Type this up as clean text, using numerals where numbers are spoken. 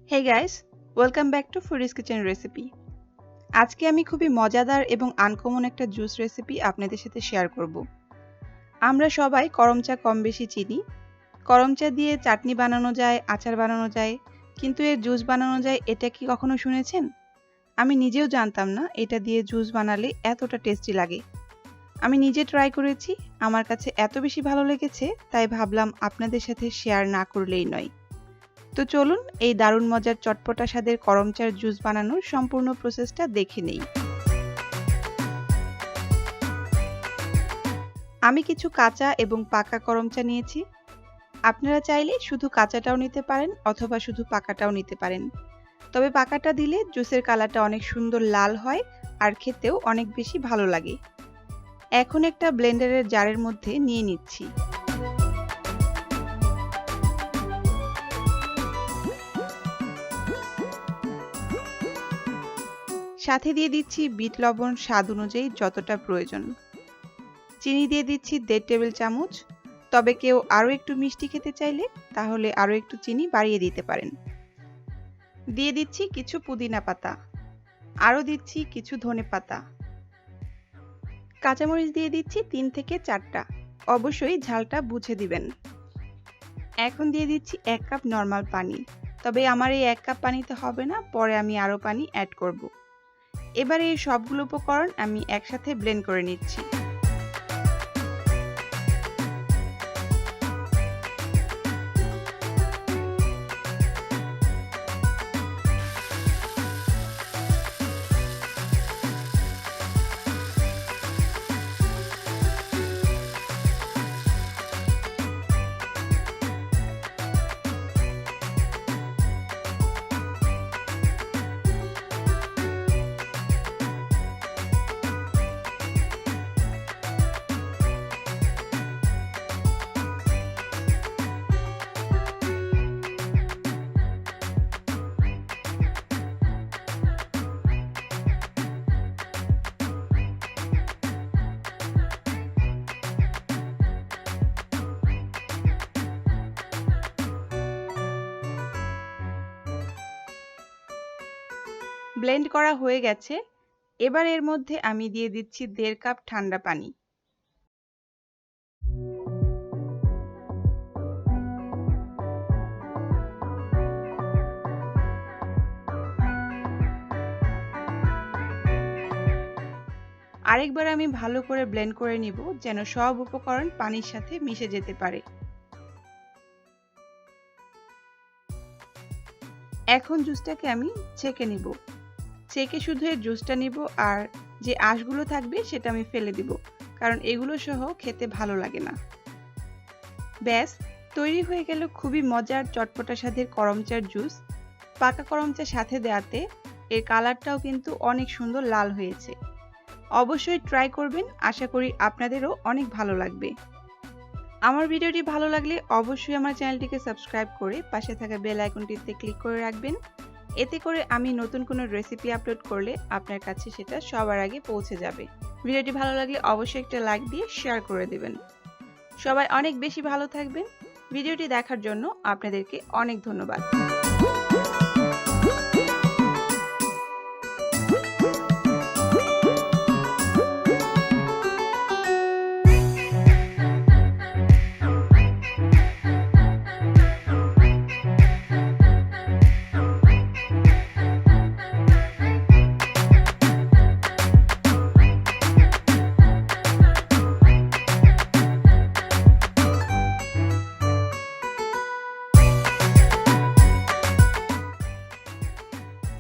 Hey guys, welcome back to Foodies Kitchen Recipe. আজকে আমি খুবই মজাদার এবং আনকমন একটা জুস রেসিপি আপনাদের সাথে শেয়ার করব। আমরা সবাই করমচা কম বেশি চিনি। করমচা দিয়ে চাটনি বানানো যায়, আচার বানানো যায়, কিন্তু এর জুস বানানো যায় এটা কি কখনো শুনেছেন? আমি নিজেও জানতাম না এটা দিয়ে জুস বানালে এতটা টেস্টি লাগে। আমি নিজে ট্রাই করেছি, আমার কাছে এত বেশি ভালো লেগেছে তাই ভাবলাম আপনাদের সাথে শেয়ার না করলেই নয়। তো চলুন এই দারুণ মজার চটপটা স্বাদের করমচার জুস বানানোর সম্পূর্ণ প্রসেসটা দেখে নেই। আমি কিছু কাঁচা এবং পাকা করমচা নিয়েছি। আপনারা চাইলে শুধু কাঁচাটাও নিতে পারেন অথবা শুধু পাকাটাও নিতে পারেন। তবে পাকাটা দিলে জুসের কালারটা অনেক সুন্দর লাল হয় আর খেতেও অনেক বেশি ভালো লাগে। এখন একটা ব্লেন্ডারের জারের মধ্যে নিয়ে নিচ্ছি। সাথে দিয়ে দিচ্ছি বিট লবণ স্বাদ অনুযায়ী যতটা প্রয়োজন। চিনি দিয়ে দিচ্ছি 1.5 টেবিল চামচ, তবে কেউ আরও একটু মিষ্টি খেতে চাইলে তাহলে আরও একটু চিনি বাড়িয়ে দিতে পারেন। দিয়ে দিচ্ছি কিছু পুদিনা পাতা, আরও দিচ্ছি কিছু ধনে পাতা। কাঁচামরিচ দিয়ে দিচ্ছি 3 থেকে 4টা, অবশ্যই ঝালটা বুঝে দিবেন। এখন দিয়ে দিচ্ছি 1 কাপ নরমাল পানি, তবে আমার এই 1 কাপ পানিতে হবে না, পরে আমি আরও পানি অ্যাড করব। এবারে এই সবগুলো উপকরণ আমি একসাথে ব্লেন্ড করে নিচ্ছি। ব্লেন্ড করা হয়ে গেছে। এবার এর মধ্যে আমি দিয়ে দিচ্ছি 1.5 কাপ ঠান্ডা পানি। আরেকবার আমি ভালো করে ব্লেন্ড করে নিব যেন সব উপকরণ পানির সাথে মিশে যেতে পারে। এখন জুসটাকে আমি ছেঁকে নিব। ছেঁকে শুধু এর জুসটা নিব আর যে আঁশগুলো থাকবে সেটা আমি ফেলে দিব, কারণ এগুলো সহ খেতে ভালো লাগে না। ব্যাস, তৈরি হয়ে গেল খুবই মজার চটপটা স্বাদের করমচার জুস। পাকা করমচার সাথে দেওয়াতে এর কালারটাও কিন্তু অনেক সুন্দর লাল হয়েছে। অবশ্যই ট্রাই করবেন, আশা করি আপনাদেরও অনেক ভালো লাগবে। আমার ভিডিওটি ভালো লাগলে অবশ্যই আমার চ্যানেলটিকে সাবস্ক্রাইব করে পাশে থাকা বেল আইকনটিতে ক্লিক করে রাখবেন। এতে করে আমি নতুন কোনো রেসিপি আপলোড করলে আপনার কাছে সেটা সবার আগে পৌঁছে যাবে। ভিডিওটি ভালো লাগলে অবশ্যই একটা লাইক দিয়ে শেয়ার করে দেবেন। সবাই অনেক বেশি ভালো থাকবেন। ভিডিওটি দেখার জন্য আপনাদেরকে অনেক ধন্যবাদ।